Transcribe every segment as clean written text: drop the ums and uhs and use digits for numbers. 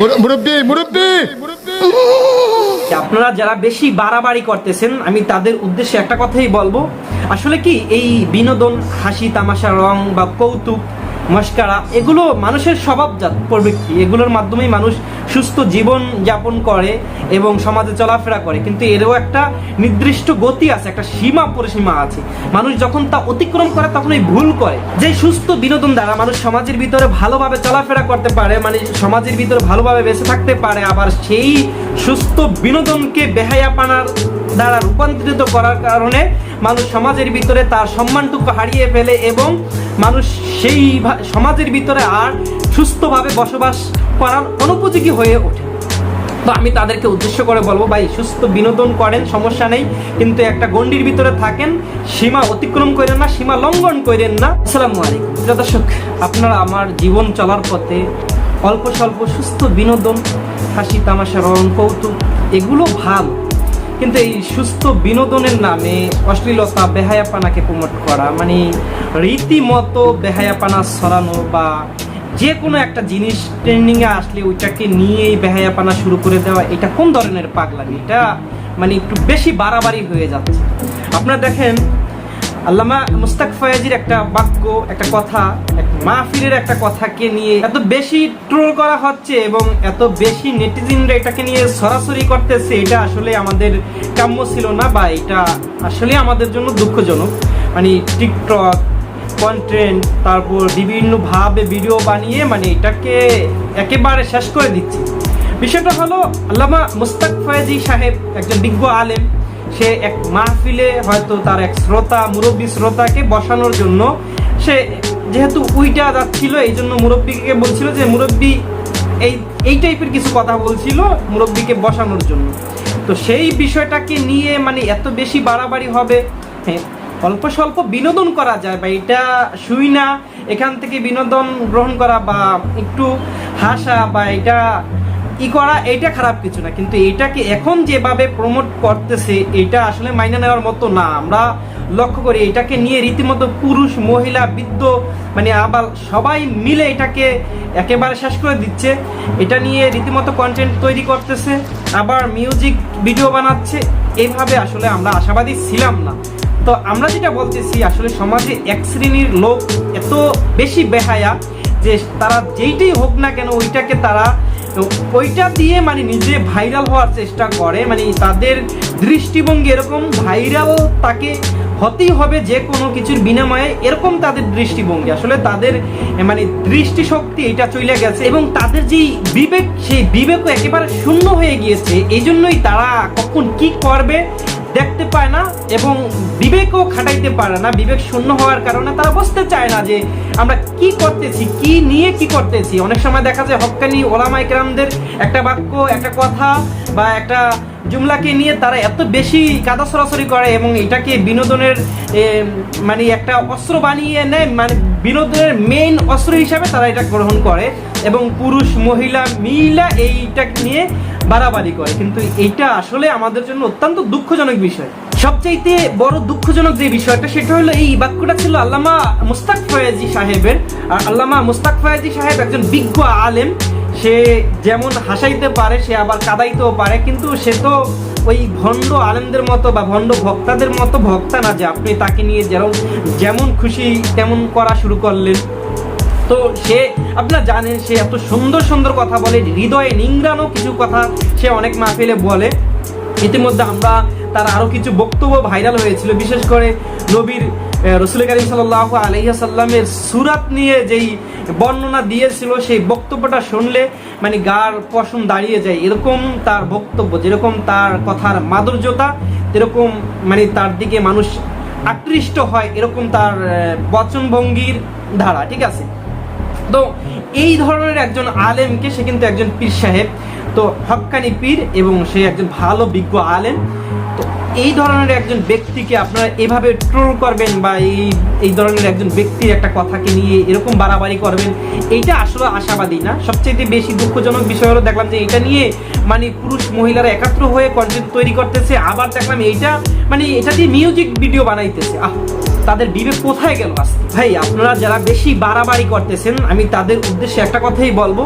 মুরব্বি মুরব্বি আপনারা যারা বেশি বাড়াবাড়ি করতেছেন আমি তাদের উদ্দেশ্যে একটা কথাই বলবো, আসলে কি এই বিনোদন, হাসি তামাশা, রং বা কৌতুক, মস্কারা এগুলো মানুষের স্বভাবজাত প্রবৃত্তি। এগুলোর মাধ্যমেই মানুষ সুস্থ জীবন যাপন করে এবং সমাজে চলাফেরা করে, কিন্তু এরও একটা নির্দিষ্ট গতি আছে, একটা সীমা পরিসীমা আছে। মানুষ যখন তা অতিক্রম করে তখন এই ভুল করে। যে সুস্থ বিনোদন দ্বারা মানুষ সমাজের ভিতরে ভালোভাবে চলাফেরা করতে পারে, মানে সমাজের ভিতরে ভালোভাবে বেঁচে থাকতে পারে, আবার সেই সুস্থ বিনোদনকে বেহায়াপনার দ্বারা রূপান্তরিত করার কারণে মানুষ সমাজের ভিতরে তার সম্মানটুকু হারিয়ে ফেলে এবং মানুষ সেই সমাজের ভিতরে আর সুস্থভাবে বসবাস করার অনুপযোগী হয়ে ওঠে। তো আমি তাদেরকে উদ্দেশ্য করে বলবো, ভাই সুস্থ বিনোদন করেন, সমস্যা নেই, কিন্তু একটা গণ্ডির ভিতরে থাকেন, সীমা অতিক্রম করেন না, সীমা লঙ্ঘন করেন না। আসসালামু আলাইকুম প্রিয় দর্শক, আপনারা আমার জীবন চলার পথে অল্প স্বল্প সুস্থ বিনোদন, হাসি তামাশা, রং কৌতুক এগুলো ভালো, কিন্তু এই সুস্থ বিনোদনের নামে অশ্লীলতা, বেহায়াপানাকে প্রমোট করা, মানে রীতিমতো বেহায়াপানা ছড়ানো বা যে কোনো একটা জিনিস ট্রেন্ডিংয়ে আসলে ওইটাকে নিয়েই বেহায়াপানা শুরু করে দেওয়া, এটা কোন ধরনের পাগলামি? এটা মানে একটু বেশি বাড়াবাড়ি হয়ে যাচ্ছে। আপনারা দেখেন আল্লামা মুস্তাক ফয়াজির একটা বাক্য, একটা কথা, এক মাহফিলের একটা কথাকে নিয়ে এত বেশি ট্রোল করা হচ্ছে এবং এত বেশি নেটিজেনরা এটাকে নিয়ে সরাসরি করতেছে, এটা আসলে আমাদের কাম্য ছিল না, বা এটা আসলে আমাদের জন্য দুঃখজনক। মানে টিকটক কন্টেন্ট, তারপর বিভিন্নভাবে ভিডিও বানিয়ে মানে এটাকে একেবারে শেষ করে দিচ্ছে। বিষয়টা হলো আল্লামা মুস্তাক ফয়াজি সাহেব একজন বিজ্ঞ আলেম। সে এক মাহফিলে হয়তো তার এক শ্রোতা, মুরব্বী শ্রোতাকে বসানোর জন্য সে যেহেতু উইটা যাচ্ছিল, এই জন্য মুরব্বীকে বলছিল যে মুরব্বী এই টাইপের কিছু কথা বলছিল মুরব্বীকে বসানোর জন্য। তো সেই বিষয়টাকে নিয়ে মানে এত বেশি বাড়াবাড়ি হবে। হ্যাঁ, অল্প স্বল্প বিনোদন করা যায় বা এটা শুই না, এখান থেকে বিনোদন গ্রহণ করা বা একটু হাসা বা এটা করা, এটা খারাপ কিছু না, কিন্তু এটাকে এখন যেভাবে প্রমোট করতেছে এটা আসলে মাইনে নেওয়ার মতো না। আমরা লক্ষ্য করি এটাকে নিয়ে রীতিমতো পুরুষ, মহিলা, বৃদ্ধ মানে আবার সবাই মিলে এটাকে একেবারে শেষ করে দিচ্ছে। এটা নিয়ে রীতিমতো কন্টেন্ট তৈরি করতেছে, আবার মিউজিক ভিডিও বানাচ্ছে। এইভাবে আসলে আমরা আশাবাদী ছিলাম না। তো আমরা যেটা বলতেছি, আসলে সমাজে এক শ্রেণীর লোক এত বেশি বেহায়া যে তারা যেইটাই হোক না কেন ওইটাকে তারা ওইটা দিয়ে মানে নিজে ভাইরাল হওয়ার চেষ্টা করে। মানে তাদের দৃষ্টিভঙ্গি এরকম, ভাইরাল তাকে হতেই হবে যে কোনো কিছুর বিনিময়ে, এরকম তাদের দৃষ্টিভঙ্গি। আসলে তাদের মানে দৃষ্টিশক্তি এটা চলে গেছে এবং তাদের যেই বিবেক, সেই বিবেকও একেবারে শূন্য হয়ে গিয়েছে। এই জন্যই তারা কখন কি করবে দেখতে পায় না এবং বিবেকও খাটাইতে পারে না। বিবেক শূন্য হওয়ার কারণে তারা বুঝতে চায় না যে আমরা কি করতেছি, কি নিয়ে কি করতেছি। অনেক সময় দেখা যায় হক্কানি ওলামায়ে কেরামদের একটা বাক্য, একটা কথা বা একটা জুমলাকে নিয়ে তারা এত বেশি কাদা সরাসরি করে এবং এটাকে বিনোদনের মানে একটা অস্ত্র বানিয়ে নেয়, মানে বিনোদনের মেইন অস্ত্র হিসাবে তারা এটা গ্রহণ করে এবং পুরুষ মহিলা মিলা এইটাকে নিয়ে বাড়াবাড়ি করে। কিন্তু এটা আসলে আমাদের জন্য অত্যন্ত দুঃখজনক বিষয়। সবচাইতে বড় দুঃখজনক যে বিষয়টা সেটা হলো এই বাক্যটা ছিল আল্লামা মুস্তাক ফয়াজি সাহেবের। আর আল্লামা মুস্তাক ফয়াজি সাহেব একজন বিজ্ঞ আলেম। সে যেমন হাসাইতে পারে সে আবার কাদাইতেও পারে, কিন্তু সে তো ওই ভণ্ড আলেমদের মতো বা ভণ্ড ভক্তাদের মতো ভক্তা না যে আপনি তাকে নিয়ে যেমন খুশি তেমন করা শুরু করলেন। তো সে আপনারা জানেন সে এত সুন্দর সুন্দর কথা বলে, হৃদয়ে নিংড়ানো কিছু কথা সে অনেক মাহফিলে বলে। ইতিমধ্যে আমরা তার আরও কিছু বক্তব্য ভাইরাল হয়েছিল, বিশেষ করে নবীর রাসূল কারীম সাল্লাল্লাহু আলাইহি ওয়াসাল্লামের সূরাত নিয়ে যেই বর্ণনা দিয়েছিল, সেই বক্তব্যটা শুনলে মানে গার পশম দাঁড়িয়ে যায়। এরকম তার বক্তব্য, যেরকম তার কথার মাধুর্যতা, এরকম মানে তার দিকে মানুষ আকৃষ্ট হয়, এরকম তার বচনভঙ্গির ধারা। ঠিক আছে, তো এই ধরনের একজন আলেমকে, সে কিন্তু একজন পীর সাহেব, তো হক্কানি পীর এবং সে একজন ভালো বিজ্ঞ আলেম। তো এই ধরনের একজন ব্যক্তিকে আপনারা এভাবে ট্রোল করবেন বা এই ধরনের একজন ব্যক্তির একটা কথাকে নিয়ে এরকম বাড়াবাড়ি করবেন, এইটা আসলে আশাবাদী না। সবচেয়ে বেশি দুঃখজনক বিষয় হলো দেখলাম যে এটা নিয়ে মানে পুরুষ মহিলারা একাত্র হয়ে কন্টেন্ট তৈরি করতেছে, আবার দেখলাম এইটা মানে এটা দিয়ে মিউজিক ভিডিও বানাইতেছে। তাদের বিবেক কোথায় গেল আজকে? ভাই আপনারা যারা বেশি বাড়াবাড়ি করতেছেন আমি তাদের উদ্দেশ্যে একটা কথাই বলবো,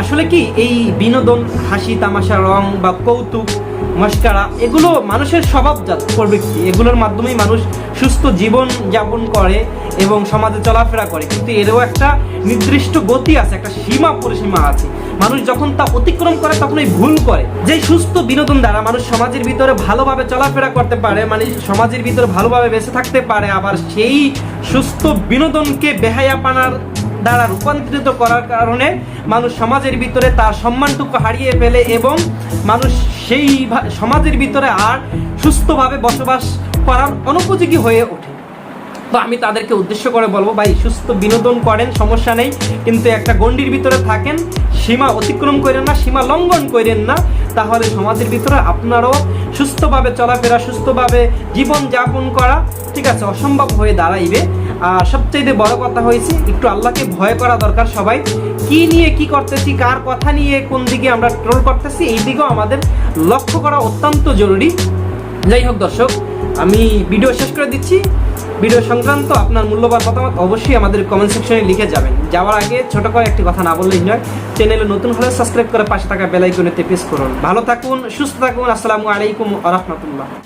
আসলে কি এই বিনোদন, হাসি তামাশা, রং বা কৌতুক, মস্কারা এগুলো মানুষের স্বভাবজাত প্রবৃত্তি। এগুলোর মাধ্যমেই মানুষ সুস্থ জীবন যাপন করে এবং সমাজে চলাফেরা করে, কিন্তু এরও একটা নির্দিষ্ট গতি আছে, একটা সীমা পরিসীমা আছে। মানুষ যখন তা অতিক্রম করে তখন এই ভুল করে। যে সুস্থ বিনোদন দ্বারা মানুষ সমাজের ভিতরে ভালোভাবে চলাফেরা করতে পারে, মানে সমাজের ভিতরে ভালোভাবে বেঁচে থাকতে পারে, আবার সেই সুস্থ বিনোদনকে বেহায়াপনার দ্বারা রূপান্তরিত করার কারণে মানুষ সমাজের ভিতরে তার সম্মানটুকু হারিয়ে ফেলে এবং মানুষ সেই সমাজের ভিতরে আর সুস্থভাবে বসবাস করার অনুপযোগী হয়ে ওঠে। তো আমি তাদেরকে উদ্দেশ্য করে বলবো, ভাই সুস্থ বিনোদন করেন, সমস্যা নেই, কিন্তু একটা গণ্ডির ভিতরে থাকেন, সীমা অতিক্রম করেন না, সীমা লঙ্ঘন করেন না, তাহলে সমাজের ভিতরে আপনারও সুস্থভাবে চলাফেরা, সুস্থভাবে জীবন যাপন করা ঠিক আছে অসম্ভব হয়ে দাঁড়াইবে। আর সবচাইতে বড় কথা হয়েছে একটু আল্লাহকে ভয় করা দরকার। সবাই কি নিয়ে কি করতেছি, কার কথা নিয়ে কোন দিকে আমরা ট্রোল করতেছি, এই দিকেও আমাদের লক্ষ্য করা অত্যন্ত জরুরি। যাই হোক দর্শক, আমি ভিডিও শেষ করে দিচ্ছি। ভিডিও সংক্রান্ত আপনার মূল্যবান মতামত অবশ্যই আমাদের কমেন্ট সেকশনে লিখে যাবেন। যাওয়ার আগে ছোট করে একটি কথা না বললেই নয়, চ্যানেলে নতুন হলে সাবস্ক্রাইব করে পাশে থাকা বেল আইকনেতে প্রেস করুন। ভালো থাকুন, সুস্থ থাকুন। আসসালামু আলাইকুম ওয়া রাহমাতুল্লাহ।